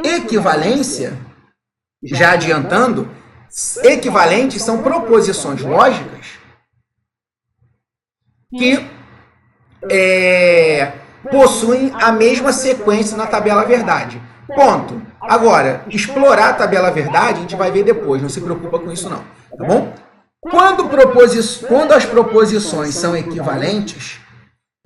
Equivalência, já adiantando, equivalentes são proposições lógicas que possuem a mesma sequência na tabela verdade. Ponto. Agora, explorar a tabela verdade a gente vai ver depois, não se preocupa com isso não, tá bom? Quando as proposições são equivalentes,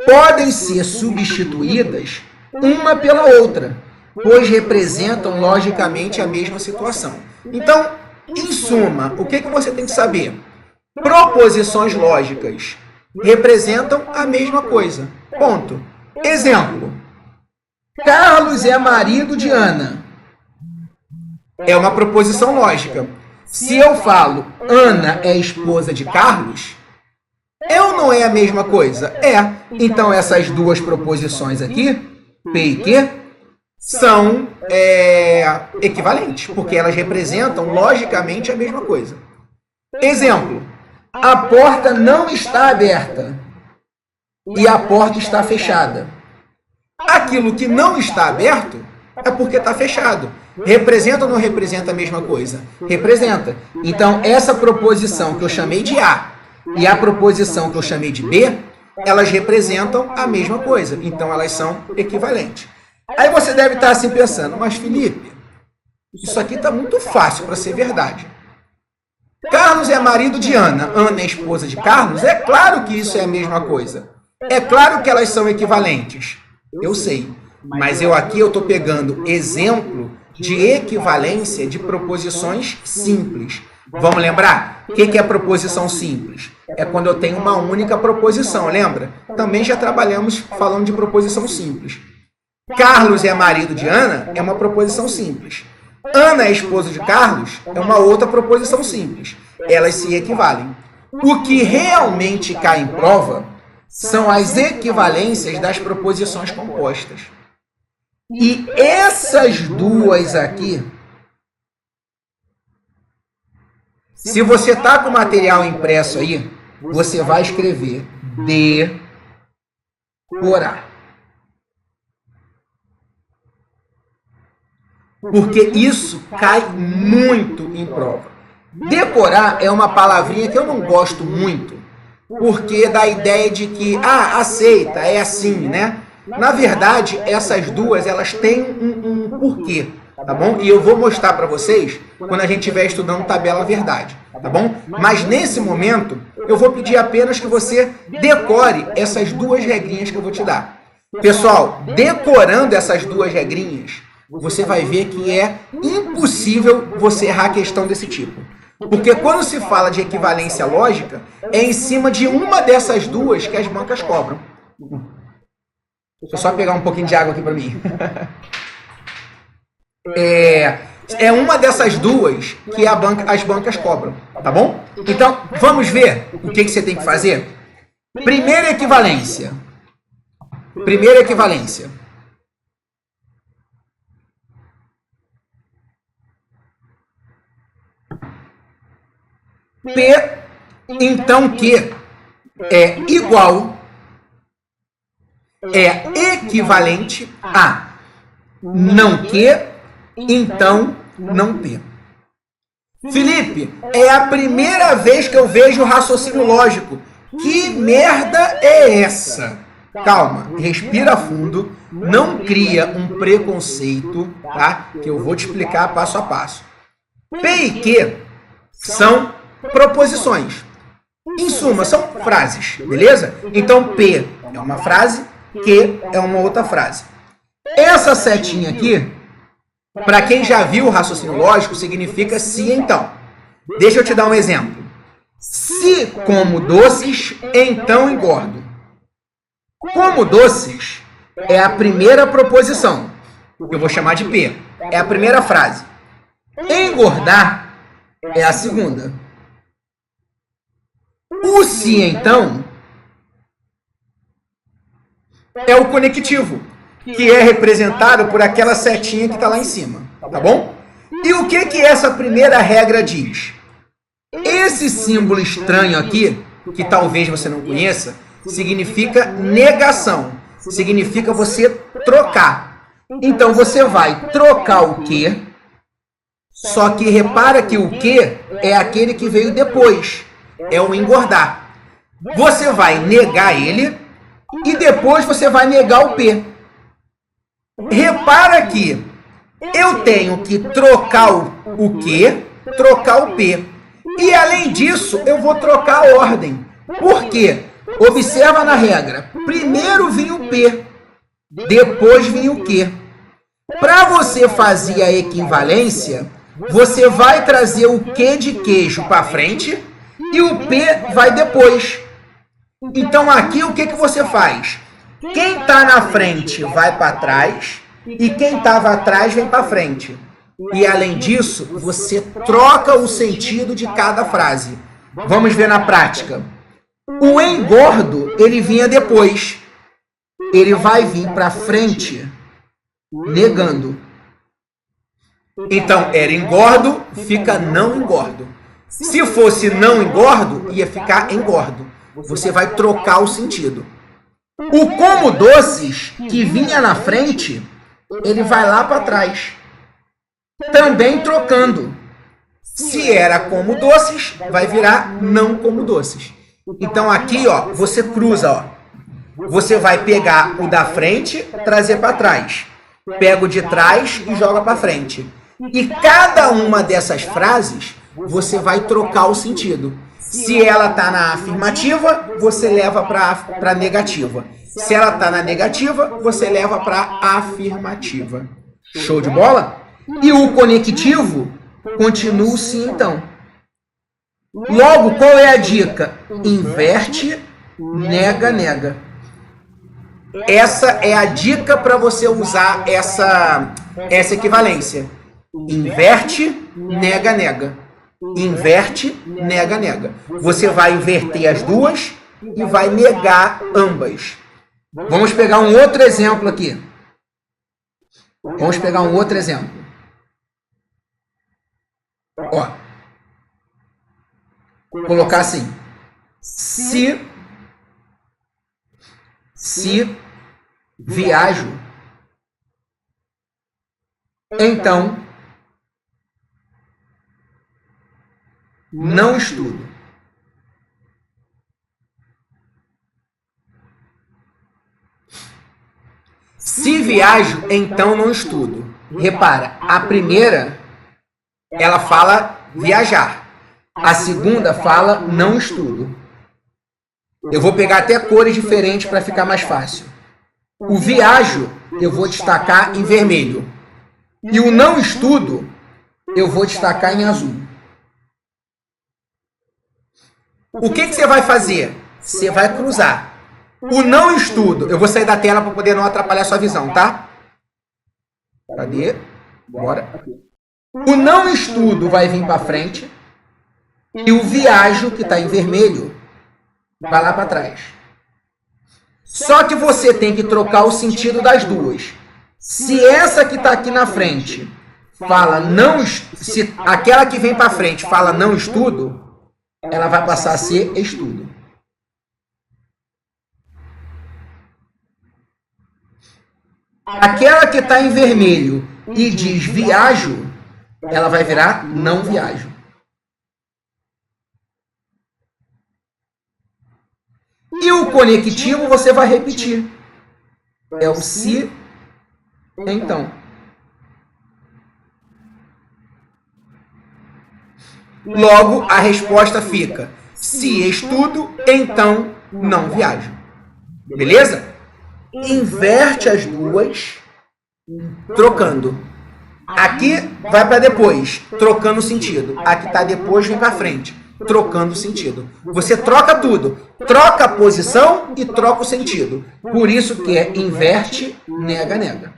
podem ser substituídas uma pela outra, pois representam logicamente a mesma situação. Então, em suma, o que você tem que saber? Proposições lógicas representam a mesma coisa. Ponto. Exemplo. Carlos é marido de Ana. É uma proposição lógica. Se eu falo Ana é esposa de Carlos, não é a mesma coisa? É. Então, essas duas proposições aqui, P e Q, são equivalentes, porque elas representam logicamente a mesma coisa. Exemplo. A porta não está aberta e a porta está fechada. Aquilo que não está aberto é porque está fechado. Representa ou não representa a mesma coisa? Representa. Então, essa proposição que eu chamei de A e a proposição que eu chamei de B, elas representam a mesma coisa. Então, elas são equivalentes. Aí você deve estar assim pensando, mas Felipe, isso aqui está muito fácil para ser verdade. Carlos é marido de Ana, Ana é esposa de Carlos, é claro que isso é a mesma coisa. É claro que elas são equivalentes. Eu sei, mas eu estou pegando exemplo de equivalência de proposições simples. Vamos lembrar? O que é proposição simples? É quando eu tenho uma única proposição, lembra? Também já trabalhamos falando de proposição simples. Carlos é marido de Ana é uma proposição simples. Ana é esposa de Carlos é uma outra proposição simples. Elas se equivalem. O que realmente cai em prova são as equivalências das proposições compostas. E essas duas aqui, se você está com o material impresso aí, você vai escrever decorar. Porque isso cai muito em prova. Decorar é uma palavrinha que eu não gosto muito, porque dá a ideia de que, aceita, é assim, né? Na verdade, essas duas, elas têm um porquê, tá bom? E eu vou mostrar para vocês quando a gente estiver estudando tabela verdade, tá bom? Mas nesse momento, eu vou pedir apenas que você decore essas duas regrinhas que eu vou te dar. Pessoal, decorando essas duas regrinhas, você vai ver que é impossível você errar questão desse tipo. Porque quando se fala de equivalência lógica, é em cima de uma dessas duas que as bancas cobram. Deixa eu só pegar um pouquinho de água aqui para mim. É uma dessas duas que as bancas cobram, tá bom? Então, vamos ver o que você tem que fazer? Primeira equivalência. Primeira equivalência. P, então que é igual, é equivalente a não que, então não P. Felipe, é a primeira vez que eu vejo o raciocínio lógico. Que merda é essa? Calma, respira fundo, não cria um preconceito, tá? Que eu vou te explicar passo a passo. P e Q são proposições. Em suma, são frases, beleza? Então, P é uma frase, Q é uma outra frase. Essa setinha aqui, para quem já viu o raciocínio lógico, significa se então. Deixa eu te dar um exemplo. Se como doces, então engordo. Como doces é a primeira proposição, que eu vou chamar de P. É a primeira frase. Engordar é a segunda. O se, então, é o conectivo, que é representado por aquela setinha que está lá em cima, tá bom? E o que essa primeira regra diz? Esse símbolo estranho aqui, que talvez você não conheça, significa negação. Significa você trocar. Então você vai trocar o que, só que repara que o que é aquele que veio depois, é o engordar. Você vai negar ele e depois você vai negar o P. Repara que eu tenho que trocar o que, trocar o P. E além disso, eu vou trocar a ordem. Por quê? Observa na regra. Primeiro vinha o P, depois vinha o Q. Para você fazer a equivalência, você vai trazer o Q de queijo para frente e o P vai depois. Então aqui o que você faz? Quem está na frente vai para trás e quem estava atrás vem para frente. E além disso, você troca o sentido de cada frase. Vamos ver na prática. O engordo, ele vinha depois. Ele vai vir para frente, negando. Então, era engordo, fica não engordo. Se fosse não engordo, ia ficar engordo. Você vai trocar o sentido. O como doces, que vinha na frente, ele vai lá para trás. Também trocando. Se era como doces, vai virar não como doces. Então aqui, ó, você cruza, ó. Você vai pegar o da frente, trazer para trás. Pega o de trás e joga para frente. E cada uma dessas frases, você vai trocar o sentido. Se ela está na afirmativa, você leva para a negativa. Se ela está na negativa, você leva para a afirmativa. Show de bola? E o conectivo continua o sim, então. Logo, qual é a dica? Inverte, nega, nega. Essa é a dica para você usar essa equivalência. Inverte, nega, nega. Inverte, nega, nega. Você vai inverter as duas e vai negar ambas. Vamos pegar um outro exemplo aqui. Vamos pegar um outro exemplo. Ó. Colocar assim. Se viajo, então não estudo. Se viajo, então não estudo. Repara, a primeira, ela fala viajar. A segunda fala não estudo. Eu vou pegar até cores diferentes para ficar mais fácil. O viajo, eu vou destacar em vermelho. E o não estudo, eu vou destacar em azul. O que você vai fazer? Você vai cruzar. O não estudo, eu vou sair da tela para poder não atrapalhar a sua visão, tá? Cadê? Bora. O não estudo vai vir para frente. E o viajo, que está em vermelho, vai lá para trás. Só que você tem que trocar o sentido das duas. Se essa que está aqui na frente fala não, se aquela que vem para frente fala não estudo, ela vai passar a ser estudo. Aquela que está em vermelho e diz viajo, ela vai virar não viajo. E o conectivo você vai repetir. É o se, então. Logo, a resposta fica: se estudo, então não viajo. Beleza? Inverte as duas, trocando. Aqui vai para depois, trocando o sentido. Aqui está depois, vem para frente, trocando o sentido. Você troca tudo. Troca a posição e troca o sentido. Por isso que é inverte, nega, nega.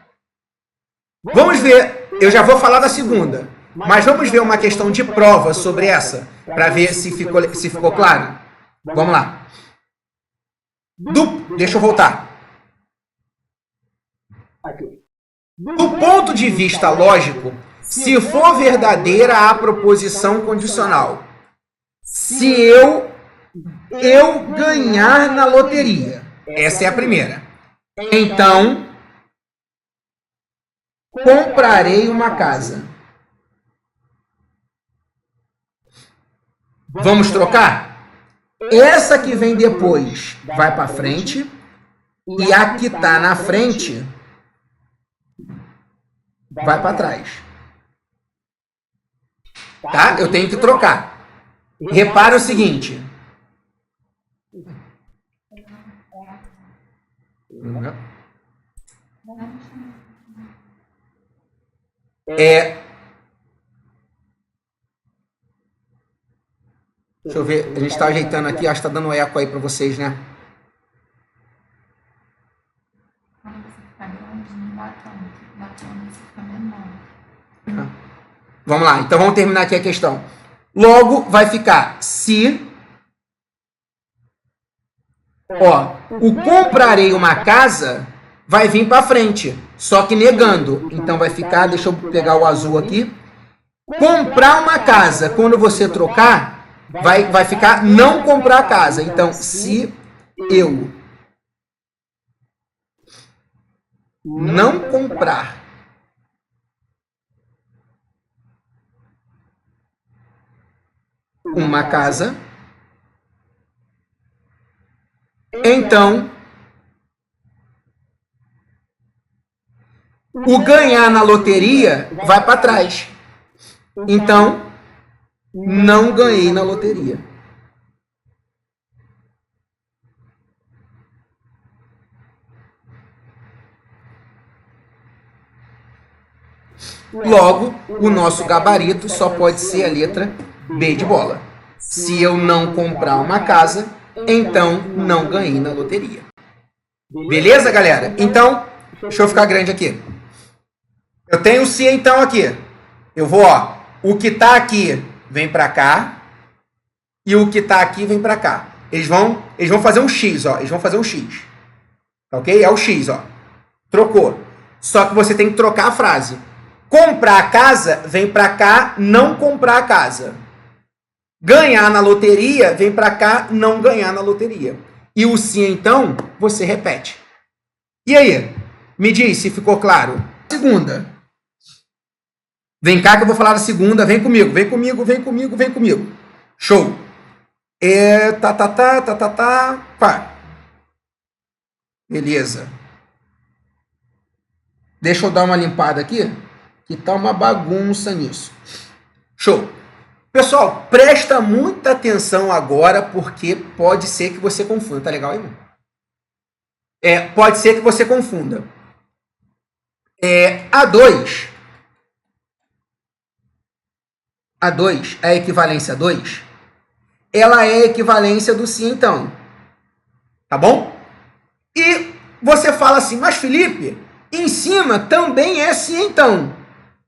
Vamos ver, eu já vou falar da segunda, mas vamos ver uma questão de prova sobre essa, para ver se ficou claro. Vamos lá. Deixa eu voltar. Do ponto de vista lógico, se for verdadeira a proposição condicional, se eu ganhar na loteria, essa é a primeira. Então, comprarei uma casa. Vamos trocar? Essa que vem depois vai para frente e a que está na frente vai para trás. Tá? Eu tenho que trocar. Repara o seguinte. Deixa eu ver, a gente está ajeitando aqui, acho que está dando eco aí para vocês, né? Quando você ficar grandinho, batendo, você fica menor. Vamos lá, então vamos terminar aqui a questão. Logo vai ficar se... Ó, o comprarei uma casa vai vir para frente, só que negando. Então vai ficar, deixa eu pegar o azul aqui. Comprar uma casa, quando você trocar, vai ficar não comprar a casa. Então, se eu não comprar uma casa, então o ganhar na loteria vai para trás. Então, não ganhei na loteria. Logo, o nosso gabarito só pode ser a letra B de bola. Se eu não comprar uma casa, então não ganhei na loteria. Beleza, galera? Então, deixa eu ficar grande aqui. Eu tenho o se então aqui. Eu vou, ó, o que está aqui vem para cá e o que está aqui vem para cá. Eles vão fazer um X, ó. Eles vão fazer um X. Ok? É o X, ó. Trocou. Só que você tem que trocar a frase. Comprar a casa vem para cá, não comprar a casa. Ganhar na loteria vem para cá, não ganhar na loteria. E o se então, você repete. E aí? Me diz se ficou claro. Segunda. Vem cá que eu vou falar da segunda. Vem comigo, vem comigo, vem comigo, vem comigo. Show. Pá. Beleza. Deixa eu dar uma limpada aqui, que tá uma bagunça nisso. Show. Pessoal, presta muita atenção agora, porque pode ser que você confunda. Tá legal aí, irmão? Pode ser que você confunda. A2, a equivalência a 2, ela é a equivalência do se então. Tá bom? E você fala assim, mas Felipe, em cima também é se então.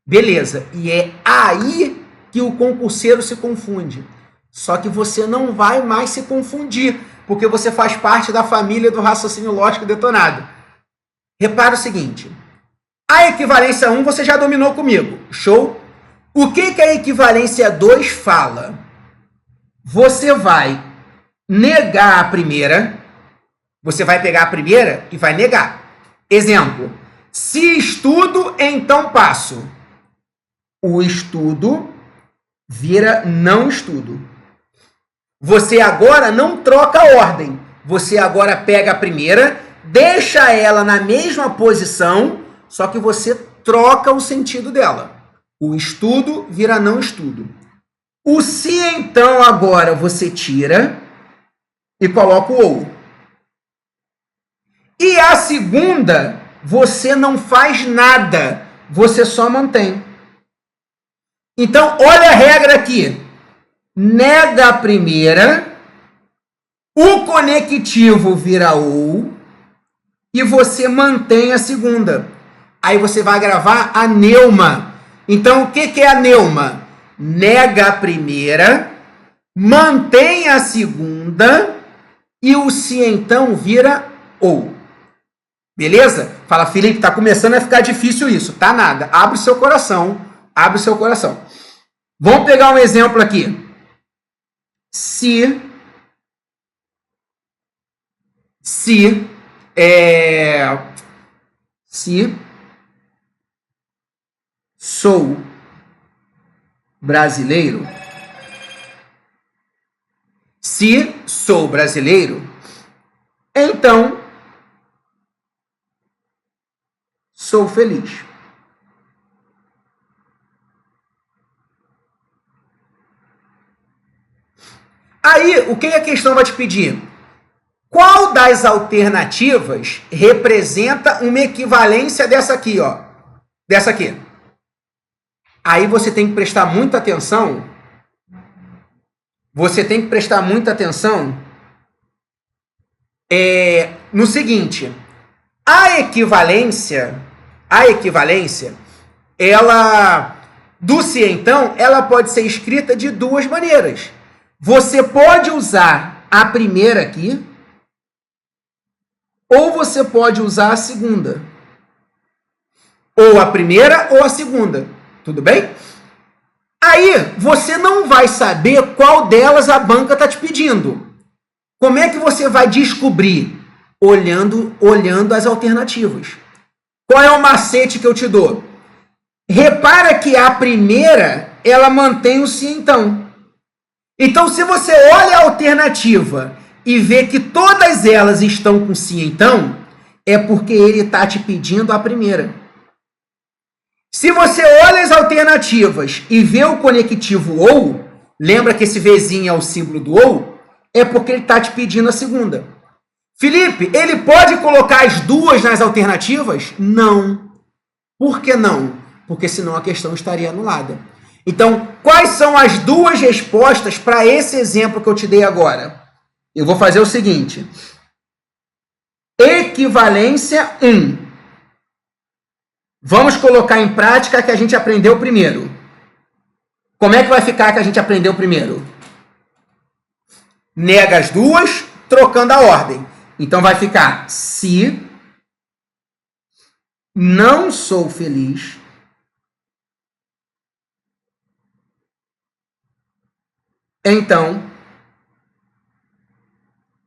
Beleza. E é aí que o concurseiro se confunde. Só que você não vai mais se confundir, porque você faz parte da família do raciocínio lógico detonado. Repara o seguinte. A equivalência 1 você já dominou comigo. Show? O que a equivalência 2 fala? Você vai negar a primeira. Você vai pegar a primeira e vai negar. Exemplo. Se estudo, então passo. O estudo vira não estudo. Você agora não troca a ordem. Você agora pega a primeira, deixa ela na mesma posição, só que você troca o sentido dela. O estudo vira não estudo. O se então agora você tira e coloca o ou. E a segunda, você não faz nada, você só mantém. Então, olha a regra aqui. Nega a primeira, o conectivo vira ou, e você mantém a segunda. Aí você vai gravar a neuma. Então, o que é a neuma? Nega a primeira, mantém a segunda, e o se então vira ou. Beleza? Fala, Felipe, tá começando a ficar difícil isso. Tá nada. Abre seu coração. Abre seu coração. Vamos pegar um exemplo aqui. Se sou brasileiro. Se sou brasileiro, então sou feliz. Aí, o que a questão vai te pedir? Qual das alternativas representa uma equivalência dessa aqui, ó? Dessa aqui. Aí você tem que prestar muita atenção. Você tem que prestar muita atenção no seguinte. A equivalência, ela, do se então, ela pode ser escrita de duas maneiras. Você pode usar a primeira aqui, ou você pode usar a segunda. Ou a primeira ou a segunda. Tudo bem? Aí, você não vai saber qual delas a banca está te pedindo. Como é que você vai descobrir? Olhando as alternativas. Qual é o macete que eu te dou? Repara que a primeira, ela mantém o se então. Então, se você olha a alternativa e vê que todas elas estão com se então, é porque ele está te pedindo a primeira. Se você olha as alternativas e vê o conectivo ou, lembra que esse Vzinho é o símbolo do ou, é porque ele está te pedindo a segunda. Felipe, ele pode colocar as duas nas alternativas? Não. Por que não? Porque senão a questão estaria anulada. Então, quais são as duas respostas para esse exemplo que eu te dei agora? Eu vou fazer o seguinte. Equivalência 1. Vamos colocar em prática que a gente aprendeu primeiro. Como é que vai ficar que a gente aprendeu primeiro? Nega as duas, trocando a ordem. Então, vai ficar se não sou feliz, então,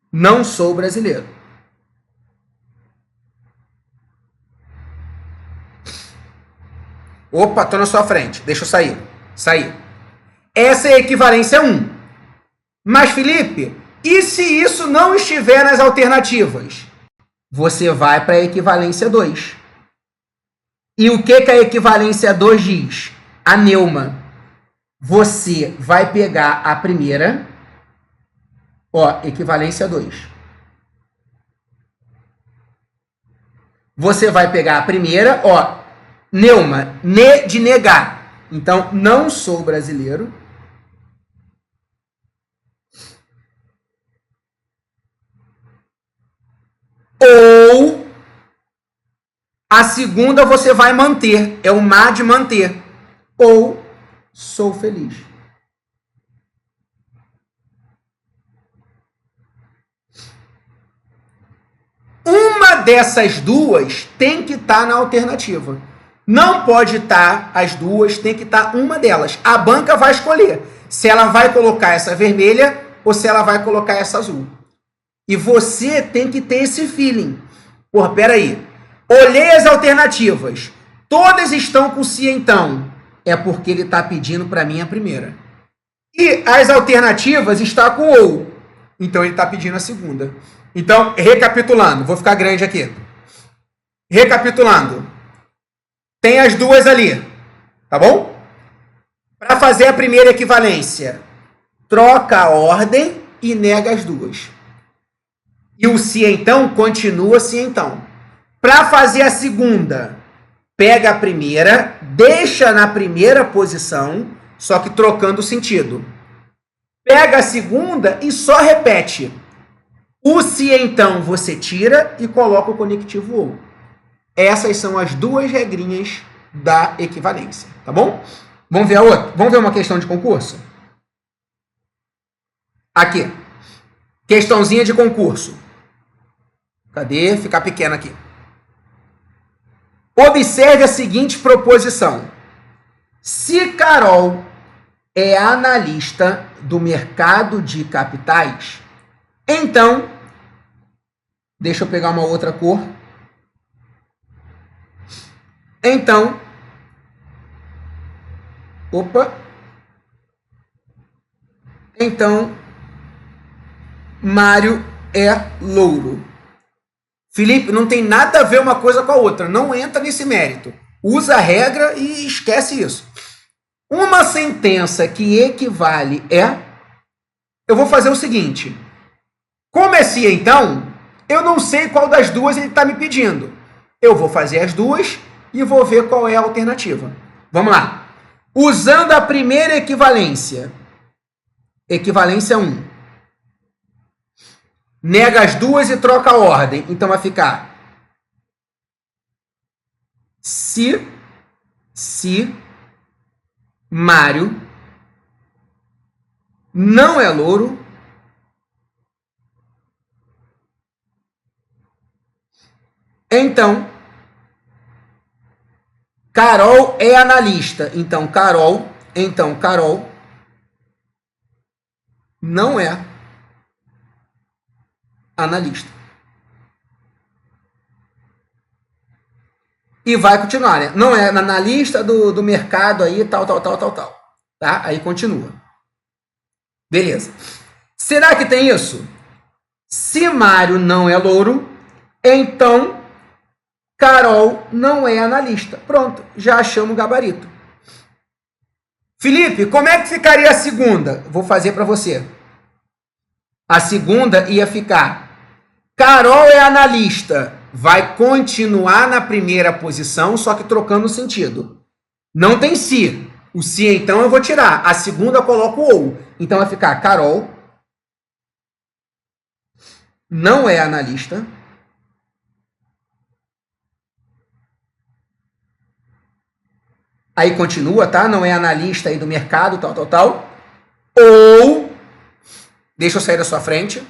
não sou brasileiro. Opa, estou na sua frente. Deixa eu sair. Essa é a equivalência 1. Mas, Felipe, e se isso não estiver nas alternativas? Você vai para a equivalência 2. E o que a equivalência 2 diz? A neuma. Você vai pegar a primeira, ó, equivalência 2. Você vai pegar a primeira, ó, neuma, de negar. Então, não sou brasileiro. Ou a segunda você vai manter, é o má de manter. Ou sou feliz. Uma dessas duas tem que estar na alternativa. Não pode estar as duas, tem que estar uma delas. A banca vai escolher se ela vai colocar essa vermelha ou se ela vai colocar essa azul. E você tem que ter esse feeling. Porra, peraí. Olhei as alternativas. Todas estão com se então. É porque ele está pedindo para mim a primeira. E as alternativas estão com ou. Então ele está pedindo a segunda. Então, recapitulando. Vou ficar grande aqui. Recapitulando. Tem as duas ali. Tá bom? Para fazer a primeira equivalência, troca a ordem e nega as duas. E o se então continua se então. Para fazer a segunda, pega a primeira, deixa na primeira posição, só que trocando o sentido. Pega a segunda e só repete. O se então você tira e coloca o conectivo ou. Essas são as duas regrinhas da equivalência, tá bom? Vamos ver a outra? Vamos ver uma questão de concurso? Aqui. Questãozinha de concurso. Cadê? Ficar pequena aqui. Observe a seguinte proposição. Se Carol é analista do mercado de capitais, então, deixa eu pegar uma outra cor. Então, Opa. Então, Mário é louro. Felipe, não tem nada a ver uma coisa com a outra. Não entra nesse mérito. Usa a regra e esquece isso. Uma sentença que equivale eu vou fazer o seguinte. Como é se, então, eu não sei qual das duas ele está me pedindo. Eu vou fazer as duas e vou ver qual é a alternativa. Vamos lá. Usando a primeira equivalência. Equivalência 1. Nega as duas e troca a ordem. Então vai ficar se Mário não é louro, então Carol é analista. Então Carol não é analista. E vai continuar, né? Não é analista do mercado aí, tal. Tá? Aí continua. Beleza. Será que tem isso? Se Mário não é louro, então Carol não é analista. Pronto, já achamos o gabarito. Felipe, como é que ficaria a segunda? Vou fazer para você. A segunda ia ficar: Carol é analista. Vai continuar na primeira posição, só que trocando o sentido. Não tem se. O se, então, eu vou tirar. A segunda eu coloco o ou. Então vai ficar: Carol não é analista. Aí continua, tá? Não é analista aí do mercado, tal. Ou, deixa eu sair da sua frente.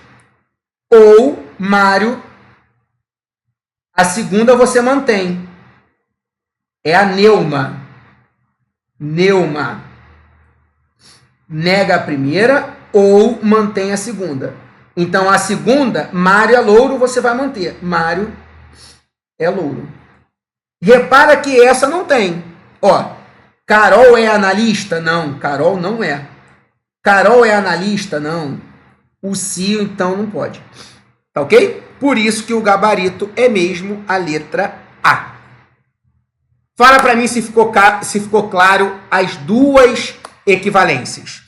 Ou, Mário, a segunda você mantém. É a Neuma. Nega a primeira ou mantém a segunda. Então, a segunda, Mário é louro, você vai manter. Mário é louro. Repara que essa não tem. Ó, Carol é analista? Não, Carol não é. Carol é analista? Não. O se, então, não pode. Tá ok? Por isso que o gabarito é mesmo a letra A. Fala para mim se ficou claro as duas equivalências.